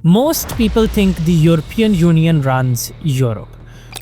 Most people think the European Union runs Europe.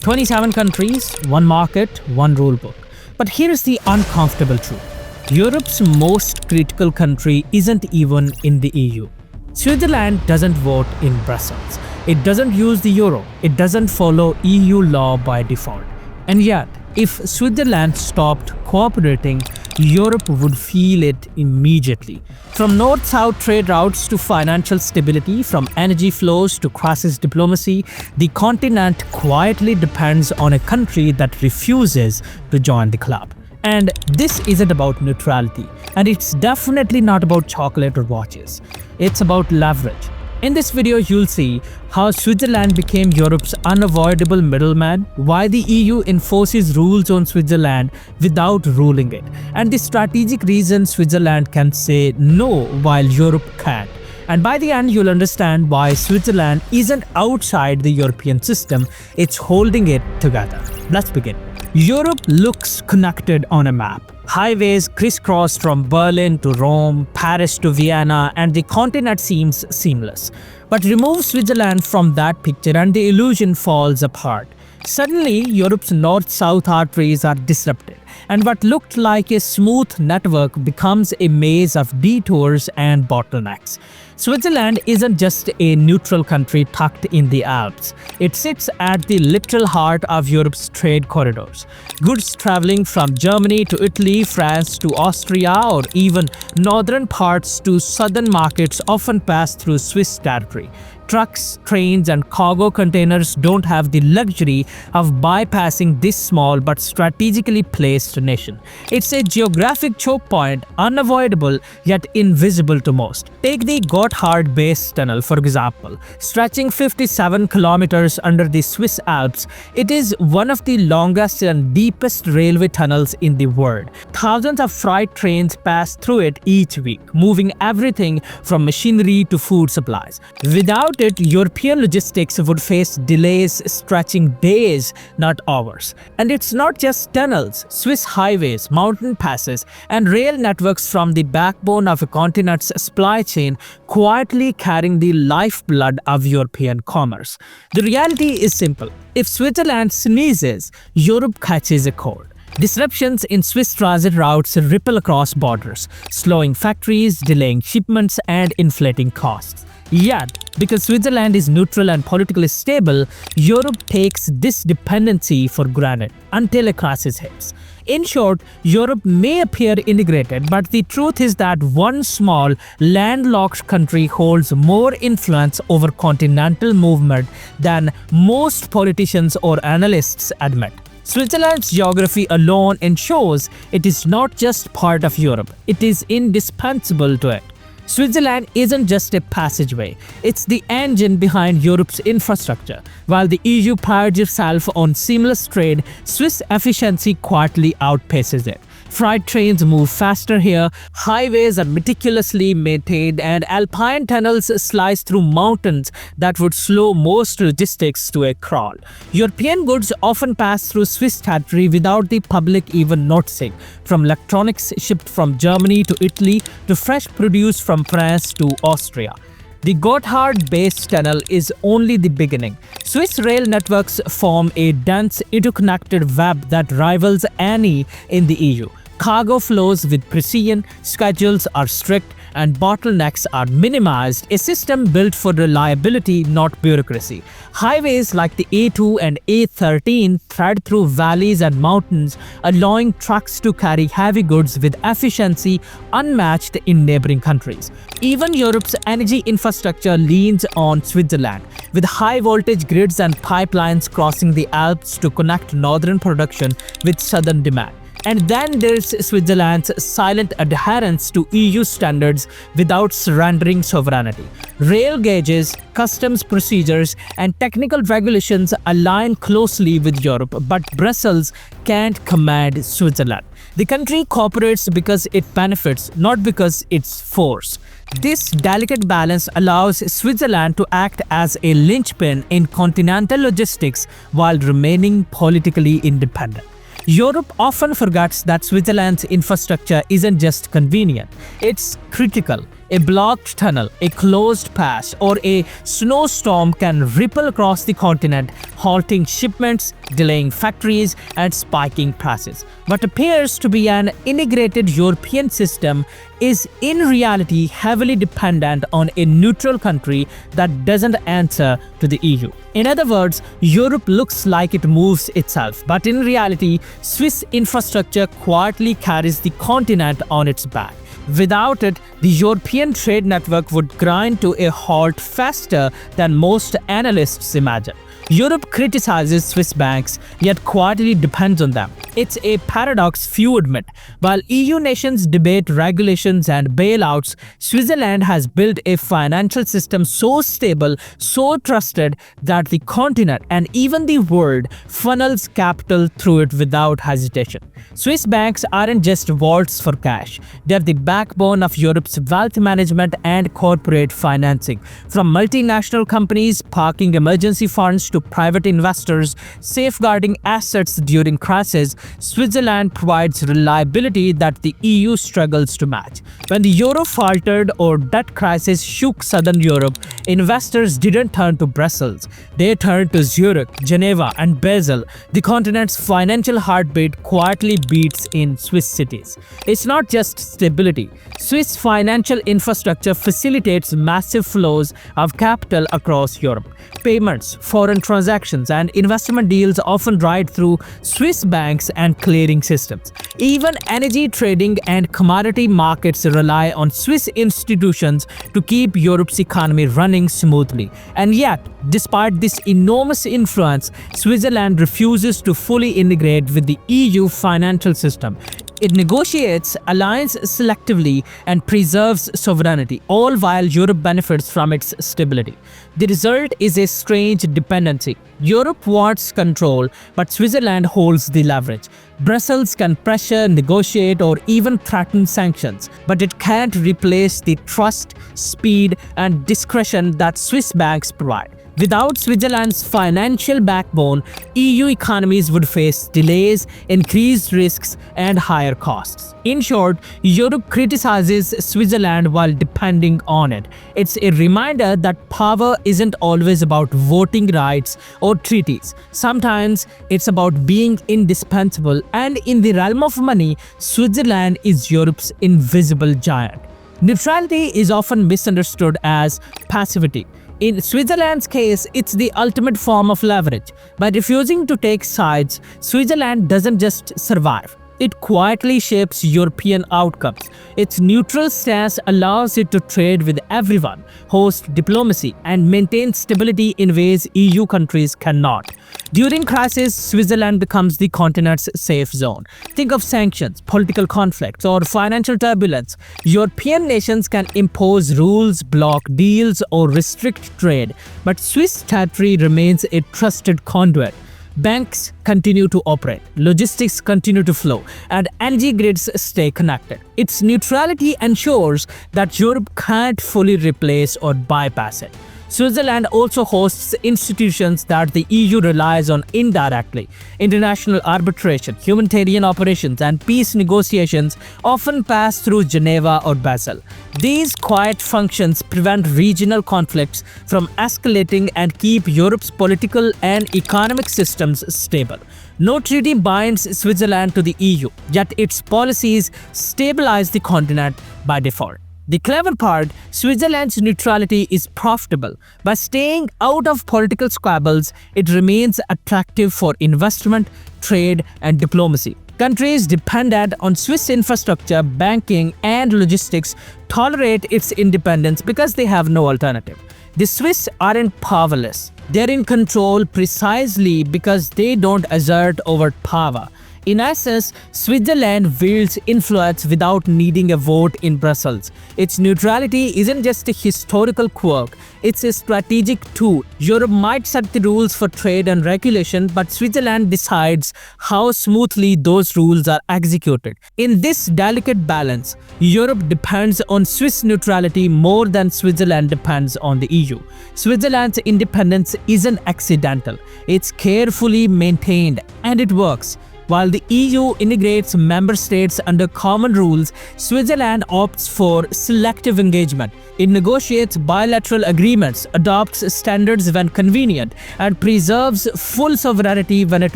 27 countries, one market, one rulebook. But here's the uncomfortable truth. Europe's most critical country isn't even in the EU. Switzerland doesn't vote in Brussels. It doesn't use the euro. It doesn't follow EU law by default. And yet, if Switzerland stopped cooperating, Europe would feel it immediately. From north-south trade routes to financial stability, from energy flows to crisis diplomacy, the continent quietly depends on a country that refuses to join the club. And this isn't about neutrality, and it's definitely not about chocolate or watches. It's about leverage. In this video, you'll see how Switzerland became Europe's unavoidable middleman, why the EU enforces rules on Switzerland without ruling it, and the strategic reason Switzerland can say no while Europe can't. And by the end, you'll understand why Switzerland isn't outside the European system, it's holding it together. Let's begin. Europe looks connected on a map. Highways crisscross from Berlin to Rome, Paris to Vienna, and the continent seems seamless. But remove Switzerland from that picture and the illusion falls apart. Suddenly, Europe's north-south arteries are disrupted, and what looked like a smooth network becomes a maze of detours and bottlenecks. Switzerland isn't just a neutral country tucked in the Alps. It sits at the literal heart of Europe's trade corridors. Goods traveling from Germany to Italy, France to Austria, or even northern parts to southern markets often pass through Swiss territory. Trucks, trains, and cargo containers don't have the luxury of bypassing this small but strategically placed nation. It's a geographic choke point, unavoidable yet invisible to most. Take the Gotthard Base Tunnel, for example. Stretching 57 kilometers under the Swiss Alps, it is one of the longest and deepest railway tunnels in the world. Thousands of freight trains pass through it each week, moving everything from machinery to food supplies. Without it, European logistics would face delays stretching days, not hours. And it's not just tunnels. Swiss highways, mountain passes, and rail networks form the backbone of a continent's supply chain, quietly carrying the lifeblood of European commerce. The reality is simple. If Switzerland sneezes, Europe catches a cold. Disruptions in Swiss transit routes ripple across borders, slowing factories, delaying shipments, and inflating costs. Yet, because Switzerland is neutral and politically stable, Europe takes this dependency for granted until a crisis hits. In short, Europe may appear integrated, but the truth is that one small, landlocked country holds more influence over continental movement than most politicians or analysts admit. Switzerland's geography alone ensures it is not just part of Europe, it is indispensable to it. Switzerland isn't just a passageway, it's the engine behind Europe's infrastructure. While the EU prides itself on seamless trade, Swiss efficiency quietly outpaces it. Freight trains move faster here, highways are meticulously maintained, and alpine tunnels slice through mountains that would slow most logistics to a crawl. European goods often pass through Swiss territory without the public even noticing, from electronics shipped from Germany to Italy to fresh produce from France to Austria. The Gotthard Base Tunnel is only the beginning. Swiss rail networks form a dense, interconnected web that rivals any in the EU. Cargo flows with precision, schedules are strict, and bottlenecks are minimized, a system built for reliability, not bureaucracy. Highways like the A2 and A13 thread through valleys and mountains, allowing trucks to carry heavy goods with efficiency unmatched in neighboring countries. Even Europe's energy infrastructure leans on Switzerland, with high-voltage grids and pipelines crossing the Alps to connect northern production with southern demand. And then there's Switzerland's silent adherence to EU standards without surrendering sovereignty. Rail gauges, customs procedures, and technical regulations align closely with Europe, but Brussels can't command Switzerland. The country cooperates because it benefits, not because it's forced. This delicate balance allows Switzerland to act as a linchpin in continental logistics while remaining politically independent. Europe often forgets that Switzerland's infrastructure isn't just convenient, it's critical. A blocked tunnel, a closed pass, or a snowstorm can ripple across the continent, halting shipments, delaying factories, and spiking prices. What appears to be an integrated European system is in reality heavily dependent on a neutral country that doesn't answer to the EU. In other words, Europe looks like it moves itself, but in reality, Swiss infrastructure quietly carries the continent on its back. Without it, the European trade network would grind to a halt faster than most analysts imagine. Europe criticizes Swiss banks, yet quietly depends on them. It's a paradox few admit. While EU nations debate regulations and bailouts, Switzerland has built a financial system so stable, so trusted that the continent and even the world funnels capital through it without hesitation. Swiss banks aren't just vaults for cash. They're the backbone of Europe's wealth management and corporate financing. From multinational companies parking emergency funds to private investors safeguarding assets during crises, Switzerland provides reliability that the EU struggles to match. When the euro faltered or debt crisis shook southern Europe, investors didn't turn to Brussels. They turned to Zurich, Geneva, and Basel. The continent's financial heartbeat quietly beats in Swiss cities. It's not just stability. Swiss financial infrastructure facilitates massive flows of capital across Europe. Payments, foreign transactions, and investment deals often ride through Swiss banks and clearing systems. Even energy trading and commodity markets rely on Swiss institutions to keep Europe's economy running smoothly. And yet, despite this enormous influence, Switzerland refuses to fully integrate with the EU financial system. It negotiates alliances selectively and preserves sovereignty, all while Europe benefits from its stability. The result is a strange dependency. Europe wants control, but Switzerland holds the leverage. Brussels can pressure, negotiate, or even threaten sanctions, but it can't replace the trust, speed, and discretion that Swiss banks provide. Without Switzerland's financial backbone, EU economies would face delays, increased risks, and higher costs. In short, Europe criticizes Switzerland while depending on it. It's a reminder that power isn't always about voting rights or treaties. Sometimes it's about being indispensable, and in the realm of money, Switzerland is Europe's invisible giant. Neutrality is often misunderstood as passivity. In Switzerland's case, it's the ultimate form of leverage. By refusing to take sides, Switzerland doesn't just survive. It quietly shapes European outcomes. Its neutral stance allows it to trade with everyone, host diplomacy, and maintain stability in ways EU countries cannot. During crisis, Switzerland becomes the continent's safe zone. Think of sanctions, political conflicts, or financial turbulence. European nations can impose rules, block deals, or restrict trade, but Swiss territory remains a trusted conduit. Banks continue to operate, logistics continue to flow, and energy grids stay connected. Its neutrality ensures that Europe can't fully replace or bypass it. Switzerland also hosts institutions that the EU relies on indirectly. International arbitration, humanitarian operations, and peace negotiations often pass through Geneva or Basel. These quiet functions prevent regional conflicts from escalating and keep Europe's political and economic systems stable. No treaty binds Switzerland to the EU, yet its policies stabilize the continent by default. The clever part, Switzerland's neutrality is profitable. By staying out of political squabbles, it remains attractive for investment, trade, and diplomacy. Countries dependent on Swiss infrastructure, banking, and logistics tolerate its independence because they have no alternative. The Swiss aren't powerless. They're in control precisely because they don't assert overt power. In essence, Switzerland wields influence without needing a vote in Brussels. Its neutrality isn't just a historical quirk, it's a strategic tool. Europe might set the rules for trade and regulation, but Switzerland decides how smoothly those rules are executed. In this delicate balance, Europe depends on Swiss neutrality more than Switzerland depends on the EU. Switzerland's independence isn't accidental, it's carefully maintained, and it works. While the EU integrates member states under common rules, Switzerland opts for selective engagement. It negotiates bilateral agreements, adopts standards when convenient, and preserves full sovereignty when it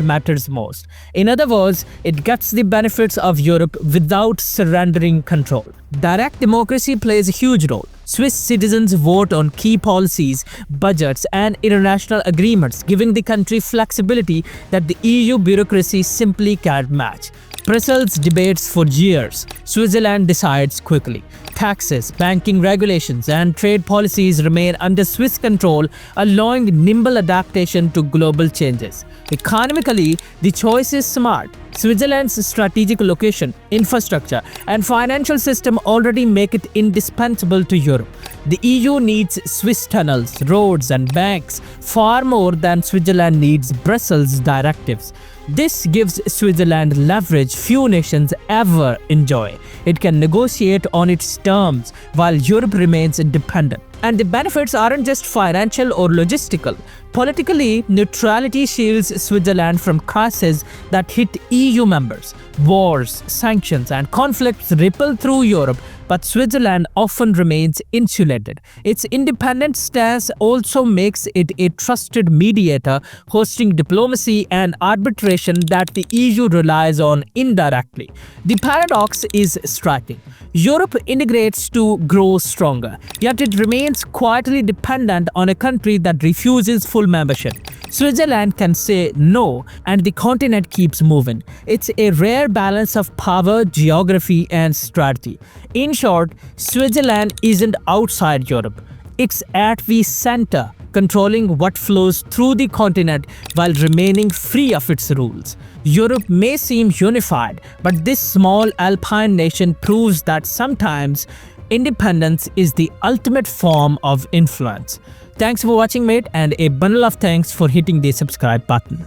matters most. In other words, it gets the benefits of Europe without surrendering control. Direct democracy plays a huge role. Swiss citizens vote on key policies, budgets, and international agreements, giving the country flexibility that the EU bureaucracy simply can't match. Brussels debates for years. Switzerland decides quickly. Taxes, banking regulations, and trade policies remain under Swiss control, allowing nimble adaptation to global changes. Economically, the choice is smart. Switzerland's strategic location, infrastructure, and financial system already make it indispensable to Europe. The EU needs Swiss tunnels, roads, and banks far more than Switzerland needs Brussels' directives. This gives Switzerland leverage few nations ever enjoy. It can negotiate on its terms while Europe remains independent. And the benefits aren't just financial or logistical. Politically, neutrality shields Switzerland from crises that hit EU members. Wars, sanctions, and conflicts ripple through Europe, but Switzerland often remains insulated. Its independent stance also makes it a trusted mediator, hosting diplomacy and arbitration that the EU relies on indirectly. The paradox is striking. Europe integrates to grow stronger, yet it remains quietly dependent on a country that refuses full membership. Switzerland can say no, and the continent keeps moving. It's a rare balance of power, geography, and strategy. In short, Switzerland isn't outside Europe. It's at the center, controlling what flows through the continent while remaining free of its rules. Europe may seem unified, but this small alpine nation proves that sometimes independence is the ultimate form of influence. Thanks for watching, mate, and a bundle of thanks for hitting the subscribe button.